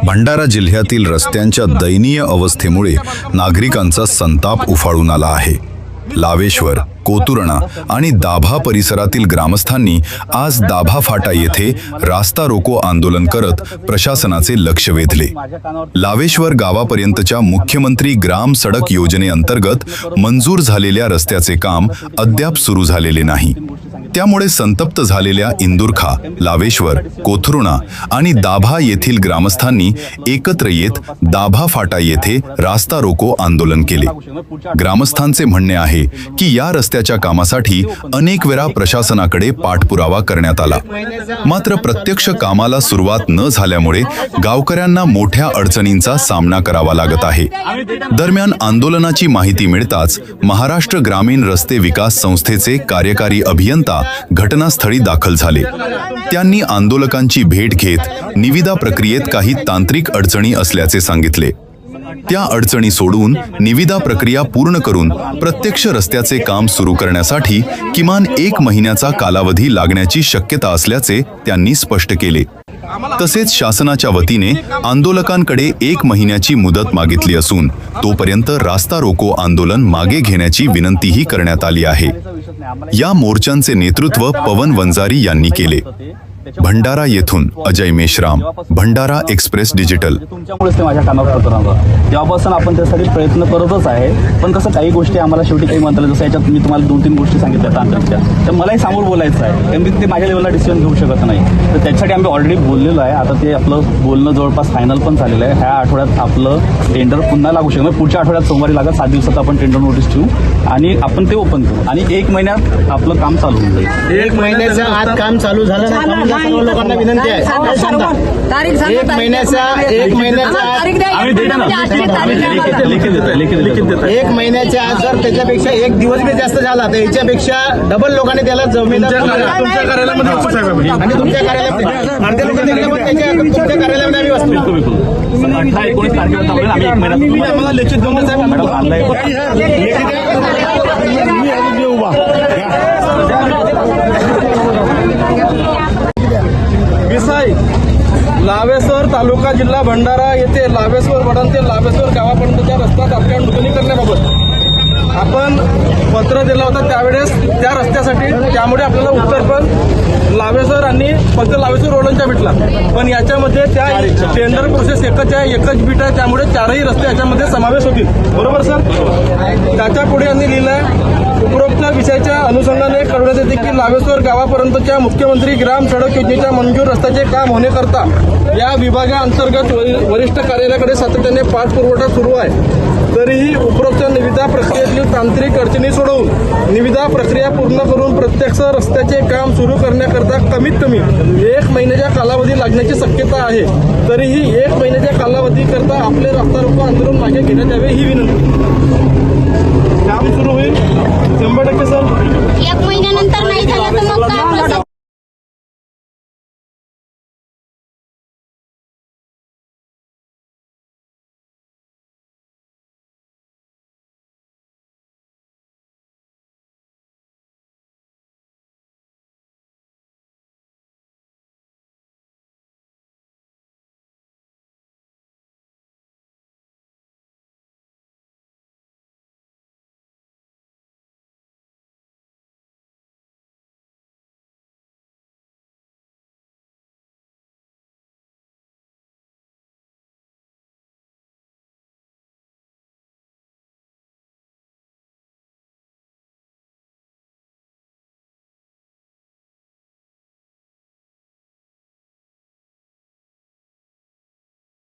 भंडारा जिल्ह्यातील रस्त्यांच्या दयनीय अवस्थेमुळे नागरिकांचा संताप उफाळून आला आहे। लावेश्वर, कोतुरणा आणि दाभा परिसरातील ग्रामस्थांनी आज दाभा फाटा येथे रास्ता रोको आंदोलन करत प्रशासनाचे लक्ष वेधले। लावेश्वर गावापर्यंतच्या मुख्यमंत्री ग्राम सडक योजनेअंतर्गत मंजूर झालेल्या रस्त्याचे काम अद्याप सुरू झालेले नाही। त्यामुळे संतप्त झालेल्या इंदुरखा, लावेश्वर, कोथरुणा आणि दाभा येथील ग्रामस्थांनी एकत्र येत दाभा फाटा येथे रास्ता रोको आंदोलन केले। ग्रामस्थांचे म्हणणे आहे की या रस्त्याच्या कामासाठी अनेक वेळा प्रशासनाकडे पाठपुरावा करण्यात आला, मात्र प्रत्यक्ष कामाला सुरुवात न झाल्यामुळे गावकऱ्यांना मोठ्या अडचणींचा सामना करावा लागत आहे। दरम्यान आंदोलनाची माहिती मिळताच महाराष्ट्र ग्रामीण रस्ते विकास संस्थेचे कार्यकारी अभियंता घटनास्थळी दाखल झाले। त्यांनी आंदोलकांची भेट घेत निविदा प्रक्रियेत काही तांत्रिक अडचणी असल्याचे सांगितले। त्या अडचणी सोडवून निविदा प्रक्रिया पूर्ण करून प्रत्यक्ष रस्त्याचे काम सुरू करण्यासाठी किमान 1 महिन्याचा कालावधी लागण्याची शक्यता असल्याचे त्यांनी स्पष्ट केले। तसेच शासनाच्या वतीने आंदोलकांकडे 1 महिन्याची मुदत मागितली असून तोपर्यंत रास्ता रोको आंदोलन मागे घेण्याची विनंतीही करण्यात आली आहे। या मोर्चांचे नेतृत्व पवन वंजारी यांनी केले। भंडारा येथून अजय मेश्राम, भंडारा एक्सप्रेस डिजिटल। तुमच्यामुळेच ते माझ्या कानावर पडतो। तेव्हापासून आपण त्यासाठी प्रयत्न करतच आहे, पण कसं काही गोष्टी आम्हाला शेवटी काही म्हणता जसं याच्यात मी तुम्हाला 2-3 गोष्टी सांगितल्या तांत्रिकच्या, तर मलाही समोर बोलायचं आहे, कारण ते माझ्या लेवलला डिसिजन घेऊ शकत नाही। तर त्याच्यासाठी आम्ही ऑलरेडी बोललेलो आहे। आता ते आपलं बोलणं जवळपास फायनल पण झालेलं आहे। ह्या आठवड्यात आपलं टेंडर पुन्हा लागू शकतं, पुढच्या आठवड्यात सोमवारी लागत 7 दिवसात आपण टेंडर नोटीस ठेवू आणि आपण ते ओपन करू आणि 1 महिन्यात आपलं काम चालू होऊन जाईल। 1 महिन्याचं आज काम चालू झालं नाही, लोकांना विनंती आहे। 1 महिन्याचा 1 महिन्याच्या आज जर त्याच्यापेक्षा 1 दिवस बी जास्त झाला तर याच्यापेक्षा डबल लोकांनी त्याला जमीनदार तुमच्या कार्यालयामध्ये आणि तुमच्या कार्यालयामध्ये अर्ध्या लोकांनी तुमच्या कार्यालयामध्ये आम्ही वस्तू 18-19 तारखेला आम्ही 1 महिन्यात मला लिखित देऊन लावेश्वर तालुका जिल्हा भंडारा येथे लावेश्वर वडण ते लावेश्वर गावापर्यंतच्या रस्ता तात्काळ नूतनीकरणाबाबत आपण पत्र दिलं होतं त्यावेळेस त्या रस्त्यासाठी, त्यामुळे आपल्याला उत्तर पण लावेश्वर आणि फक्त लावेश्वर वडणच्या भेटला, पण याच्यामध्ये त्या टेंडर प्रोसेस एकच बीट आहे, त्यामुळे 4ही रस्ते याच्यामध्ये समावेश होतील। बरोबर सर? त्याच्या पुढे यांनी लिहिलंय उपरोक्त विषयाच्या अनुषंगाने कळवण्यात येते की लावेश्वर गावापर्यंतच्या मुख्यमंत्री ग्राम सडक योजनेच्या मंजूर रस्त्याचे काम होण्याकरता या विभागाअंतर्गत वरिष्ठ कार्यालयाकडे सातत्याने पाठपुरवठा सुरू आहे। तरीही उपरोक्त निविदा प्रक्रियेतील तांत्रिक अडचणी सोडवून निविदा प्रक्रिया पूर्ण करून प्रत्यक्ष रस्त्याचे काम सुरू करण्याकरता कमीत कमी 1 महिन्याच्या कालावधी लागण्याची शक्यता आहे। तरीही 1 महिन्याच्या कालावधीकरता आपले रास्ता रोको आंदोलन मागे घेण्यात यावे ही विनंती। काम सुरू होईल 100% सर। 1 महिन्यानंतर नाही झालं तर मग काय?